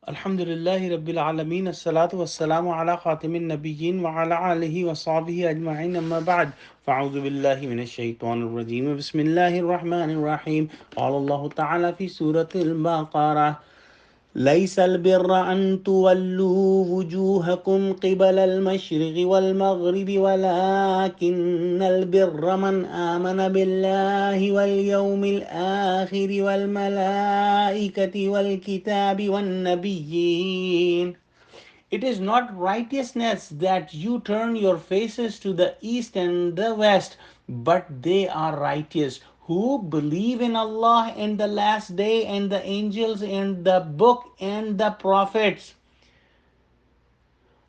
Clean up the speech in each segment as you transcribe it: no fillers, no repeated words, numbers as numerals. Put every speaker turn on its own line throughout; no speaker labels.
Alhamdulillahi Rabbil Alameen. As-salatu was-salamu ala khatimin nabiyyin wa ala alihi wa sahbihi ajma'in. Amma ba'd. Fa'udhu billahi minash shaitanir rajeem. Bismillahir rahmanir rahim. Qala Allah ta'ala fi suratil Baqarah. ليس البر أن تولوا وجوهكم قبل المشرق والمغرب ولكن البر من آمن بالله واليوم الآخر والملائكة والكتاب والنبيين. It is not righteousness that you turn your faces to the east and the west, but they are righteous who believe in Allah and the last day and the angels and the book and the prophets.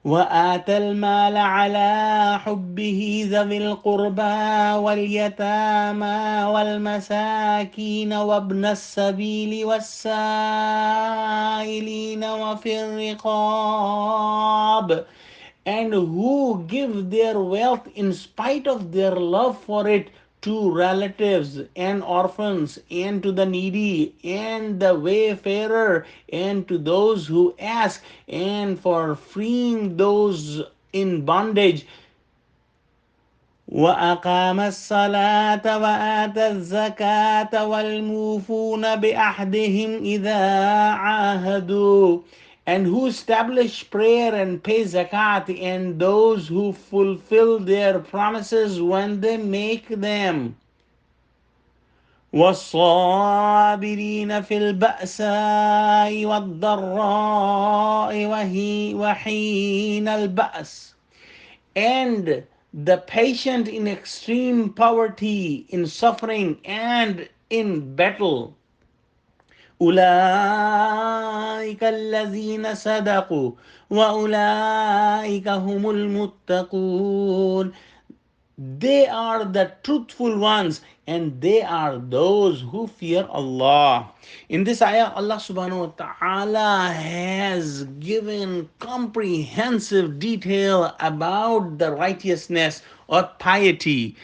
وآتى المال على حبه ذوي القربى واليتامى والمساكين وابن السبيل والسائلين وفي الرقاب, and who give their wealth in spite of their love for it to relatives and orphans and to the needy and the wayfarer and to those who ask, and for freeing those in bondage. وأقام الصلاة وآتى الزكاة والموفون بأحدهم إذا عاهدوا, and who establish prayer and pay zakat, and those who fulfill their promises when they make them. والصابرين في البأساء والضراء وحين البأس, and the patient in extreme poverty, in suffering, and in battle. أولئك الذين صدقوا وأولئك هم المتقون. They are the truthful ones, and they are those who fear Allah. In this ayah, Allah subhanahu wa ta'ala has given comprehensive detail about the righteousness or piety.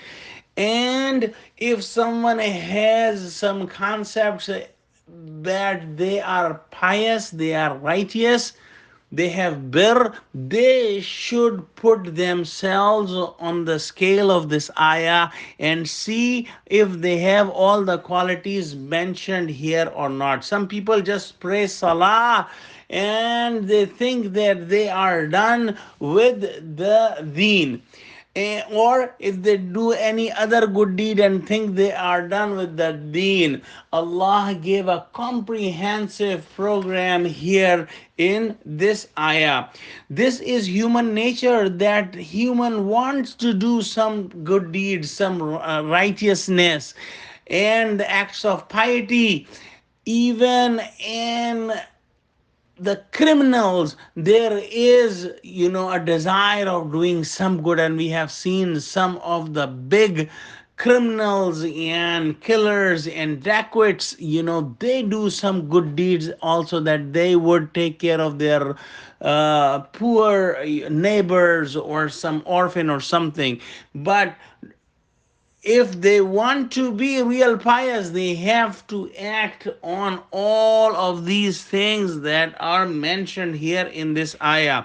And if someone has some concepts that they are pious, they are righteous, they have bir, they should put themselves on the scale of this ayah and see if they have all the qualities mentioned here or not. Some people just pray salah and they think that they are done with the deen. Or if they do any other good deed and think they are done with the deen. Allah gave a comprehensive program here in this ayah. This is human nature, that human wants to do some good deeds, some righteousness and acts of piety. Even in the criminals, there is a desire of doing some good, and we have seen some of the big criminals and killers and dacoits, they do some good deeds also, that they would take care of their poor neighbors or some orphan or something. But if they want to be real pious, they have to act on all of these things that are mentioned here in this ayah.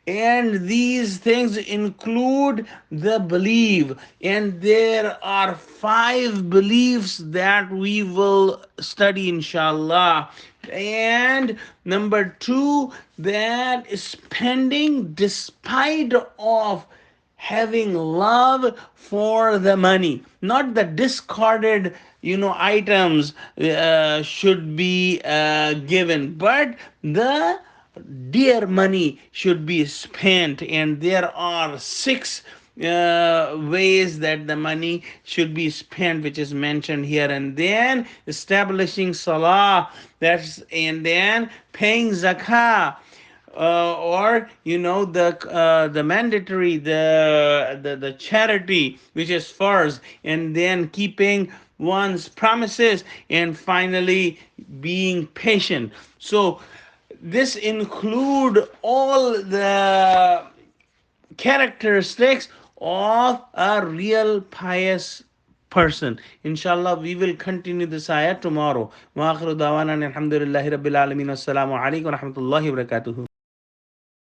And these things include the belief. And there are 5 beliefs that we will study, inshallah. And number 2, that spending despite of having love for the money, not the discarded items should be given, but the dear money should be spent. And there are 6 ways that the money should be spent, which is mentioned here. And then establishing salah, and then paying zakah, or the mandatory, the charity, which is first, and then keeping one's promises, and finally being patient. So this include all the characteristics of a real pious person. Inshallah, we will continue this ayah tomorrow. Wa akhiru dawana alhamdulillahi rabbil alameen. Assalamu alaikum wa rahmatullahi wa barakatuhu.